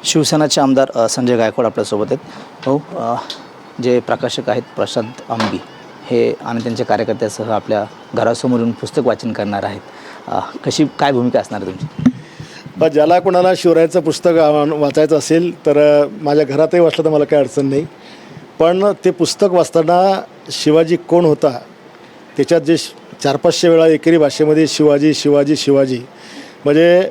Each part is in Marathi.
शिवसेनाचे आमदार संजय गायकवाड आपल्यासोबत आहेत. हो, जे प्रकाशक आहेत प्रशांत आंबी हे आणि त्यांच्या कार्यकर्त्यासह आपल्या घरासमोर येऊन पुस्तक वाचन करणार आहेत. कशी काय भूमिका असणार तुमची? ज्याला कोणाला शिवरायांचं पुस्तक वाचायचं असेल तर माझ्या घरातही वाचलं तर मला काही अडचण नाही. पण ते पुस्तक वाचताना शिवाजी कोण होता त्याच्यात जे 400-500 वेळा एकेरी भाषेमध्ये शिवाजी शिवाजी शिवाजी म्हणजे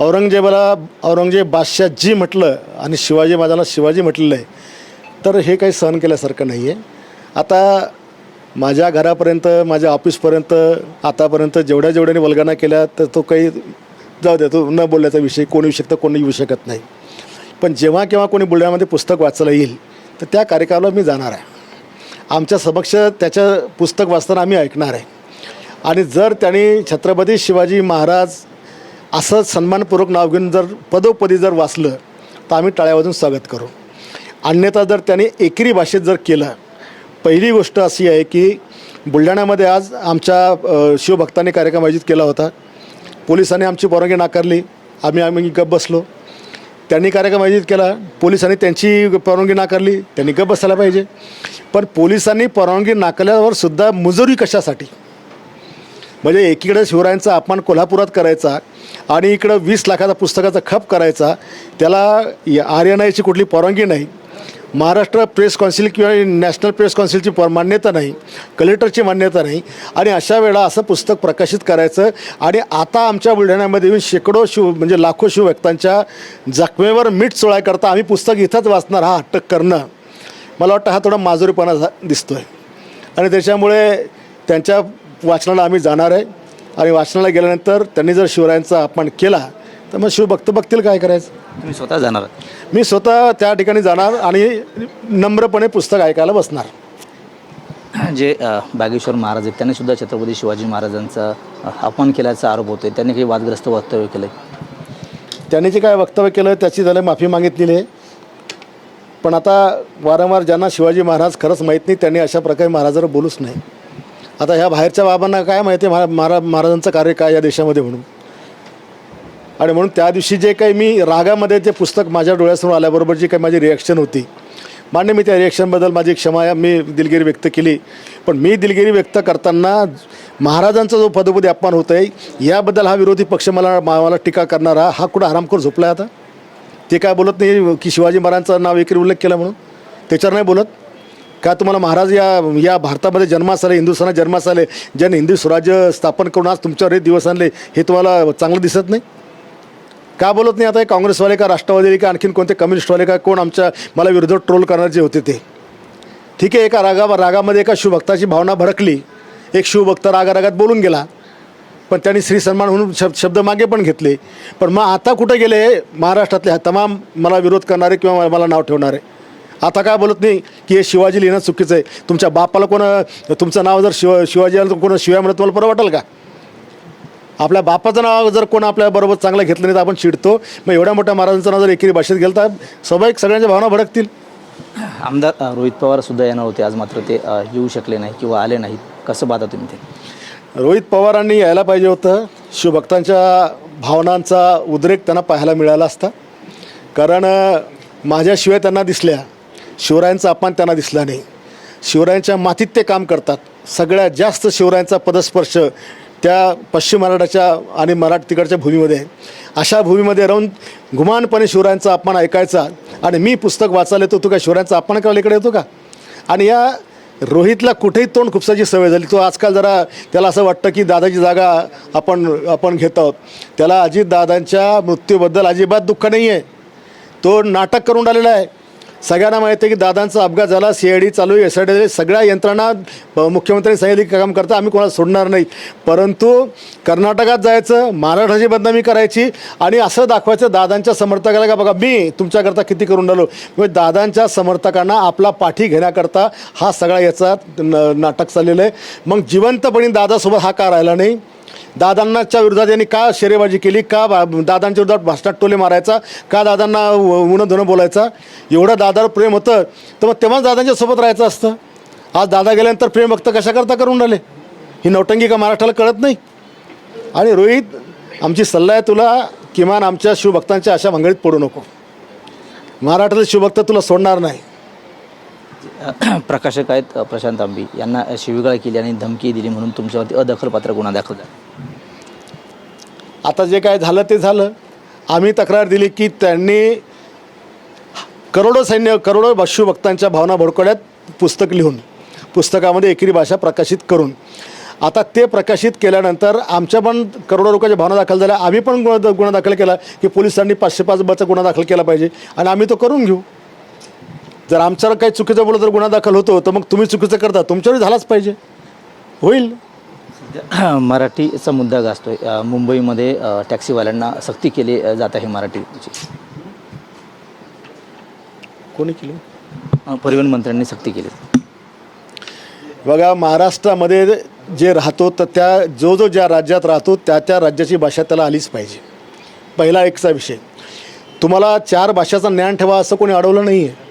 औरंगजेब बादशाह जी म्हटलं आणि शिवाजी महाराजांना शिवाजी म्हटलेलं आहे, तर हे काही सहन केल्यासारखं नाही आहे. आता माझ्या घरापर्यंत माझ्या ऑफिसपर्यंत आतापर्यंत जेवढ्याने वल्गना केल्या तर तो काही जाऊ द्या, तो न बोलण्याचा विषय कोणी येऊ शकतं, कोणी येऊ शकत नाही. पण जेव्हा केव्हा कोणी बुलढाण्यामध्ये पुस्तक वाचायला येईल तर त्या कार्यक्रमाला मी जाणार आहे. आमच्या समक्ष त्याचं पुस्तक वाचताना आम्ही ऐकणार आहे. आणि जर त्यांनी छत्रपती शिवाजी महाराज असं सन्मानपूर्वक नाव घेऊन जर पदोपदी जर वाचलं तर आम्ही टाळ्या वाजून स्वागत करू. अन्यथा जर त्यांनी एकेरी भाषेत जर केलं, पहिली गोष्ट अशी आहे की बुलढाण्यामध्ये आज आमच्या शिवभक्तांनी कार्यक्रम आयोजित केला होता. पोलिसांनी आमची परवानगी नाकारली, आम्ही गप्प बसलो. त्यांनी कार्यक्रम आयोजित केला, पोलिसांनी त्यांची परवानगी नाकारली, त्यांनी गप्प बसायला पाहिजे. पण पोलिसांनी परवानगी नाकारल्यावर सुद्धा मुजोरी कशासाठी? म्हणजे एकीकडे शिवरायांचा अपमान कोल्हापुरात करायचा आणि इकडं 20 लाखाचा पुस्तकाचा खप करायचा, त्याला आरएनआयची कुठली परवानगी नाही, महाराष्ट्र प्रेस काउन्सिल किंवा नॅशनल प्रेस काउन्सिलची मान्यता नाही, कलेक्टरची मान्यता नाही. आणि अशा वेळा असं पुस्तक प्रकाशित करायचं आणि आता आमच्या बुलढाण्यामध्ये येऊन शेकडो म्हणजे लाखो शिवभक्तांच्या जखमेवर मीठ चोळाय करता आम्ही पुस्तक इथंच वाचणार हा अटक करणं, मला वाटतं हा थोडा माजुरीपणा दिसतो आहे. आणि त्याच्यामुळे त्यांच्या वाचनाला आम्ही जाणार आहे. आणि वाचनाला गेल्यानंतर त्यांनी जर शिवरायांचा अपमान केला तर मग शिवभक्त बघतील काय करायचं. तुम्ही स्वतः जाणार? मी स्वतः त्या ठिकाणी जाणार आणि नम्रपणे पुस्तक ऐकायला बसणार. जे बागेश्वर महाराज आहेत त्यांनी सुद्धा छत्रपती शिवाजी महाराजांचा अपमान केल्याचा आरोप होतो. त्यांनी काही वादग्रस्त वक्तव्य केलं आहे. त्यांनी जे काय वक्तव्य केलं त्याची त्याला माफी मागितलेली आहे. पण आता वारंवार ज्यांना शिवाजी महाराज खरंच माहीत नाही त्यांनी अशा प्रकारे महाराजांवर बोलूच नाही. आता ह्या बाहेरच्या बाबांना काय माहिती महाराजांचं कार्य काय या देशामध्ये म्हणून. आणि म्हणून त्या दिवशी जे काही मी रागामध्ये ते पुस्तक माझ्या डोळ्यासमोर आल्याबरोबर जी काही माझी रिॲक्शन होती, मान्य मी त्या रिॲक्शनबद्दल माझी क्षमा मी दिलगिरी व्यक्त केली. पण मी दिलगिरी व्यक्त करताना महाराजांचा जो पदोपदी अपमान होत आहे याबद्दल हा विरोधी पक्ष मला टीका करणारा हा कुठं हरामखोर झोपला आहे. आता ते काय बोलत नाही की शिवाजी महाराजांचं नाव एकेरी उल्लेख केला म्हणून, त्याच्यावर नाही बोलत का? तुम्हाला महाराज या भारतामध्ये जन्मास आले, हिंदुस्थानात जन्मास आले, ज्यांनी हिंदू स्वराज्य स्थापन करून आज तुमच्यावर हे दिवस आणले, हे तुम्हाला चांगलं दिसत नाही का? बोलत नाही. आता हे काँग्रेसवाले का राष्ट्रवादी का आणखीन कोणते कम्युनिस्टवाले का कोण आमच्या मला विरोधात ट्रोल करणारे जे होते ते ठीक आहे. एका रागामध्ये एका शिवभक्ताची भावना भडकली, एक शिवभक्त रागात बोलून गेला, पण त्यांनी श्री सन्मान म्हणून शब्द मागे पण घेतले. पण मग आता कुठे गेले महाराष्ट्रातले तमाम मला विरोध करणारे किंवा मला नाव ठेवणारे? आता काय बोलत नाही की हे शिवाजी लिहिणं चुकीचं आहे? तुमच्या बापाला तुमचं नाव जर शिवाजी आलं तर कोण शिवाय म्हणत तुम्हाला बरं वाटेल का? आपल्या बापाचं नाव जर कोण आपल्याबरोबर चांगलं घेतलं नाही तर आपण चिडतो. मग एवढ्या मोठ्या महाराजांचं नाव जर एकेरी भाषेत गेलं तर स्वाभाविक सगळ्यांच्या भावना भडकतील. आमदार रोहित पवारसुद्धा येणार होते, आज मात्र ते येऊ शकले नाही किंवा आले नाहीत. कसं पाहता तुम्ही ते? रोहित पवारांनी यायला पाहिजे होतं. शिवभक्तांच्या भावनांचा उद्रेक त्यांना पाहायला मिळाला असता. कारण माझ्याशिवाय त्यांना दिसल्या, शिवरायांचा अपमान त्यांना दिसला नाही. शिवरायांच्या मातीत ते काम करतात. सगळ्यात जास्त शिवरायांचा पदस्पर्श त्या पश्चिम महाराष्ट्राच्या आणि तिकडच्या भूमीमध्ये आहे. अशा भूमीमध्ये राहून गुमानपणे शिवरायांचा अपमान ऐकायचा आणि मी पुस्तक वाचायला येतो, तू काय शिवरायांचा अपमान करायला इकडे येतो का? आणि या रोहितला कुठेही तोंड खुपसाची सवय झाली. तो आजकाल जरा त्याला असं वाटतं की दादाची जागा आपण घेत आहोत. त्याला अजितदादांच्या मृत्यूबद्दल अजिबात दुःख नाही आहे. तो नाटक करून आलेला आहे. सगळ्यांना माहिती आहे की दादांचा अपघात झाला, CID चालू आहे, SID सगळ्या यंत्रणा मुख्यमंत्र्यांनी सांगितले काम करता, आम्ही कोणाला सोडणार नाही. परंतु कर्नाटकात जायचं, महाराष्ट्राची बदनामी करायची आणि असं दाखवायचं दादांच्या समर्थकाला का बघा मी तुमच्याकरता किती करून राहिलो. म्हणजे दादांच्या समर्थकांना आपला पाठी घेण्याकरता हा सगळा याचा नाटक चाललेलं आहे. मग जिवंतपणे दादासोबत हा का राहिला नाही? दादांच्या विरोधात यांनी का शेरेबाजी केली? का दादांच्या विरोधात भाषणात टोले मारायचा? का दादांना उणं धुणं बोलायचा? एवढं दादावर प्रेम होतं तर मग तेव्हाच दादांच्या सोबत राहायचं असतं. आज दादा गेल्यानंतर प्रेम भक्त कशाकरता करून राहिले? ही नौटंकी का महाराष्ट्राला कळत नाही? आणि रोहित, आमची सल्ला आहे तुला, किमान आमच्या शिवभक्तांच्या अशा भांगडीत पडू नको. महाराष्ट्रातले शिवभक्त तुला सोडणार नाही. प्रकाशक आहेत प्रशांत आंबी यांना शिवीगाळ केली आणि धमकी दिली म्हणून तुमच्यावरती अदखलपात्र गुन्हा दाखल झाला. आता जे काय झालं ते झालं. आम्ही तक्रार दिली की त्यांनी करोडो शिवभक्तांच्या भावना भडकवल्यात पुस्तक लिहून, पुस्तकामध्ये एकेरी भाषा प्रकाशित करून. आता ते प्रकाशित केल्यानंतर आमच्या पण करोडो लोकांच्या भावना दाखल झाल्या. आम्ही पण गुन्हा दाखल केला की पोलिसांनी 505 गुन्हा दाखल केला पाहिजे आणि आम्ही तो करून घेऊ. जर आमच्यावर काही चुकीचं बोललं तर गुन्हा दाखल होतो, तर मग तुम्ही चुकीचं करता, तुमच्यावर झालाच पाहिजे, होईल. मराठीचा मुद्दा गाजतोय. मुंबईमध्ये टॅक्सीवाल्यांना सक्ती केली जात आहे मराठीची. कोणी केली? परिवहन मंत्र्यांनी सक्ती केली. बघा, महाराष्ट्रामध्ये जे राहतो तर ज्या राज्यात राहतो त्या राज्याची भाषा त्याला आलीच पाहिजे. पहिला एकचा विषय. तुम्हाला 4 भाषाचं ज्ञान ठेवा असं कोणी अडवलं नाही आहे.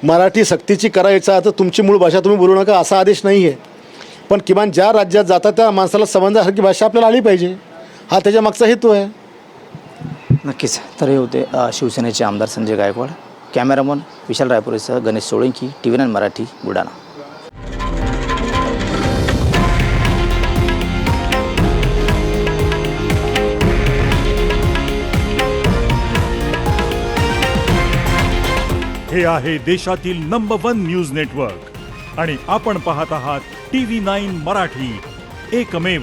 मराठी सक्तीची करायचा तर तुमची मूळ भाषा तुम्ही बोलू नका असा आदेश नाही आहे. पण किमान ज्या राज्यात जाता त्या माणसाला समजण्यासारखी भाषा आपल्याला आली पाहिजे, हा त्याच्या मागचा हेतू आहे. नक्कीच. तर हे होते शिवसेनेचे आमदार संजय गायकवाड. कॅमेरामन विशाल रायपुरेसह गणेश सोळंकी, TV9 मराठी, बुलढाणा. हे आहे देशातील नंबर 1 न्यूज नेटवर्क आणि आपण पाहत आहात TV9 मराठी, एकमेव.